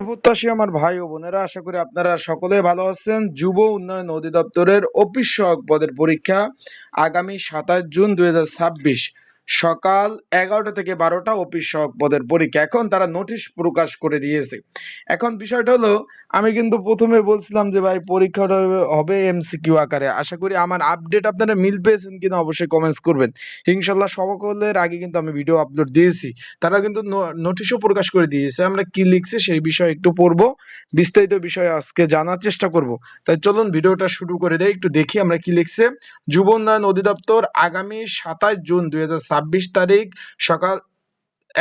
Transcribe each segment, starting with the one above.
প্রত্যাশী আমার ভাই ও বোনেরা, আশা করি আপনারা সকলে ভালো আছেন। যুব উন্নয়ন অধিদপ্তরের অফিস সহায়ক পদের পরীক্ষা আগামী 27 জুন 2026 সকাল 11টা থেকে 12টা অফিস সহায়ক পদের পরীক্ষা। এখন তারা নোটিশ প্রকাশ করে দিয়েছে। এখন বিষয়টা হলো, আমি কিন্তু প্রথমে বলছিলাম যে ভাই পরীক্ষাটা হবে এমসিকিউ আকারে। আশা করি আমার আপডেট আপনারা মিল পেয়েছেন কিনা অবশ্যই কমেন্টস করবেন। ইনশাল্লাহ সকলের আগে কিন্তু আমি ভিডিও আপলোড দিয়েছি। তারা কিন্তু নোটিশও প্রকাশ করে দিয়েছে। আমরা কি লিখছে সেই বিষয়ে একটু পড়বো, বিস্তারিত বিষয়ে আজকে জানার চেষ্টা করব। তাই চলুন ভিডিওটা শুরু করে দেই, একটু দেখি আমরা কি লিখছে। যুব উন্নয়ন অধিদপ্তর আগামী 27 জুন 2026 তারিখ সকাল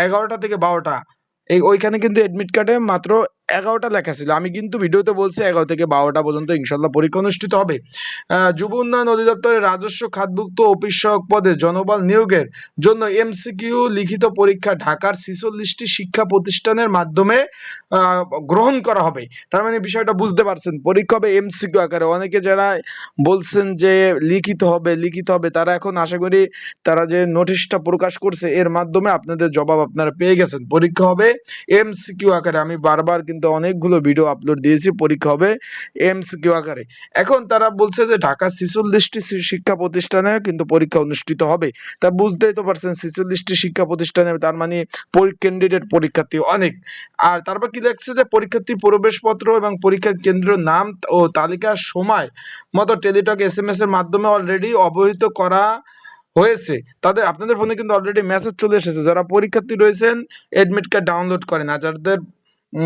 11টা থেকে 12টা, ওইখানে কিন্তু এডমিট কার্ডে মাত্র 11টা লেখা ছিল। আমি কিন্তু ভিডিওতে বলছি 11 থেকে 12টা পর্যন্ত ইনশাল্লাহ পরীক্ষা অনুষ্ঠিত হবে। যুব উন্নয়ন অধিদপ্তরের রাজস্ব খাতভুক্ত অফিস সহায়ক পদে জনবল নিয়োগের জন্য এমসিকিউ লিখিত পরীক্ষা ঢাকার 46টি শিক্ষা প্রতিষ্ঠানের মাধ্যমে গ্রহণ করা হবে। তার মানে বিষয়টা বুঝতে পারছেন, পরীক্ষা হবে এমসিকিউ আকারে। অনেকে যারা বলছেন যে লিখিত হবে তারা এখন আশা করি তারা যে নোটিশটা প্রকাশ করছে এর মাধ্যমে আপনাদের জবাব আপনারা পেয়ে গেছেন। পরীক্ষা হবে এমসিকিউ আকারে। আমি বারবার কিন্তু অনেকগুলো ভিডিও আপলোড দিয়েছি, পরীক্ষা হবে এমসিকিউ আকারে। এখন তারা বলছে যে ঢাকা 46টি শিক্ষা প্রতিষ্ঠানে কিন্তু পরীক্ষা অনুষ্ঠিত হবে। তা বুঝতেই তো পারছেন 46টি শিক্ষা প্রতিষ্ঠানে, তার মানে ক্যান্ডিডেট পরীক্ষার্থী অনেক। আর তারপর কি লিখছে যে পরীক্ষার্থী প্রবেশপত্র এবং পরীক্ষার কেন্দ্রের নাম ও তালিকার সময় মতো টেলিটক SMS এর মাধ্যমে অলরেডি অবহিত করা হয়েছে। আপনাদের ফোনে কিন্তু অলরেডি মেসেজ চলে এসেছে। যারা পরীক্ষার্থী রয়েছেন এডমিট কার্ড ডাউনলোড করেন, আর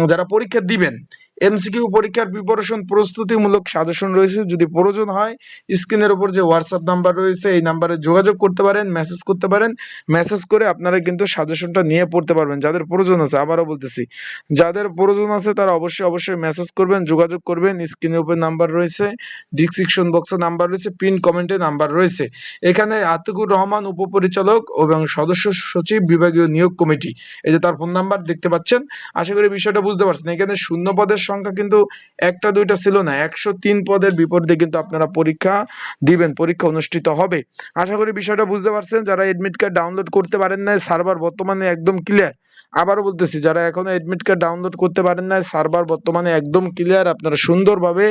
যারা পরীক্ষা দিবেন এমসিকিউ পরীক্ষার প্রিপারেশন প্রস্তুতিমূলক সাজেশন রয়েছে। যদি প্রয়োজন হয় স্ক্রিনের উপর যে হোয়াটসঅ্যাপ নাম্বার রয়েছে এই নাম্বারে যোগাযোগ করতে পারেন, মেসেজ করতে পারেন। মেসেজ করে আপনারা কিন্তু সাজেশনটা নিয়ে পড়তে পারবেন যাদের প্রয়োজন আছে। আবারও বলতেছি, যাদের প্রয়োজন আছে তারা অবশ্যই মেসেজ করবেন, যোগাযোগ করবেন। স্ক্রিনের উপর নাম্বার রয়েছে, ডিসক্রিপশন বক্সে নাম্বার রয়েছে, পিন কমেন্টে নাম্বার রয়েছে। এখানে আতিকুর রহমান উপপরিচালক এবং সদস্য সচিব বিভাগীয় নিয়োগ কমিটি, এই যে তার ফোন নাম্বার দেখতে পাচ্ছেন। আশা করি বিষয়টা বুঝতে পারছেন। এখানে শূন্য পদের সংখ্যা কিন্তু একটা দুইটা ছিল না, 103 পদের বিপরীতে কিন্তু আপনারা পরীক্ষা দিবেন, পরীক্ষা অনুষ্ঠিত হবে। আশা করি বিষয়টা বুঝতে পারছেন। যারা এডমিট কার্ড ডাউনলোড করতে পারেন না, সার্ভার বর্তমানে একদম ক্লিয়ার। আবারও বলতেছি, যারা এখনো এডমিট কার্ড ডাউনলোড করতে পারেন না, সার্ভার বর্তমানে একদম ক্লিয়ার। আপনারা সুন্দরভাবে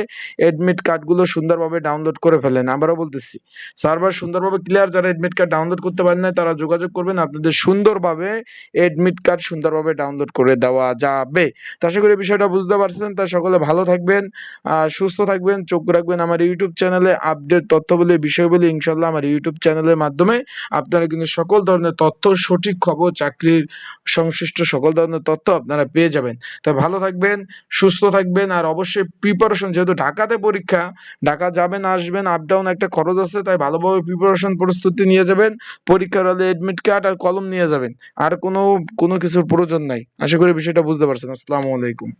এডমিট কার্ডগুলো সুন্দরভাবে ডাউনলোড করে ফেলেন। আবারও বলতেছি, সার্ভার সুন্দরভাবে ক্লিয়ার। যারা এডমিট কার্ড ডাউনলোড করতে পারেন না তারা যোগাযোগ করবেন, আপনাদের সুন্দরভাবে এডমিট কার্ড সুন্দরভাবে ডাউনলোড করে দেওয়া যাবে। তো আশা করি বিষয়টা বুঝতে পারছেন। তা সকলে ভালো থাকবেন, সুস্থ থাকবেন, চোখ রাখবেন আমার ইউটিউব চ্যানেলে। আপডেট তথ্যবলী বিষয়বলী ইনশাল্লাহ আমার ইউটিউব চ্যানেলের মাধ্যমে আপনারা কিন্তু সকল ধরনের তথ্য, সঠিক খবর, চাকরির সংশ্লিষ্ট সকল ধরনের তথ্য আপনারা পেয়ে যাবেন। তাই ভালো থাকবেন, সুস্থ থাকবেন। আর অবশ্যই প্রিপারেশন, যেহেতু ঢাকাতে পরীক্ষা, ঢাকা যাবেন আসবেন আপ ডাউন একটা খরচ আছে, তাই ভালোভাবে প্রিপারেশন প্রস্তুতি নিয়ে যাবেন। পরীক্ষার হলে এডমিট কার্ড আর কলম নিয়ে যাবেন, আর কোনো কিছুর প্রয়োজন নাই। আশা করি বিষয়টা বুঝতে পারছেন। আসসালামু আলাইকুম।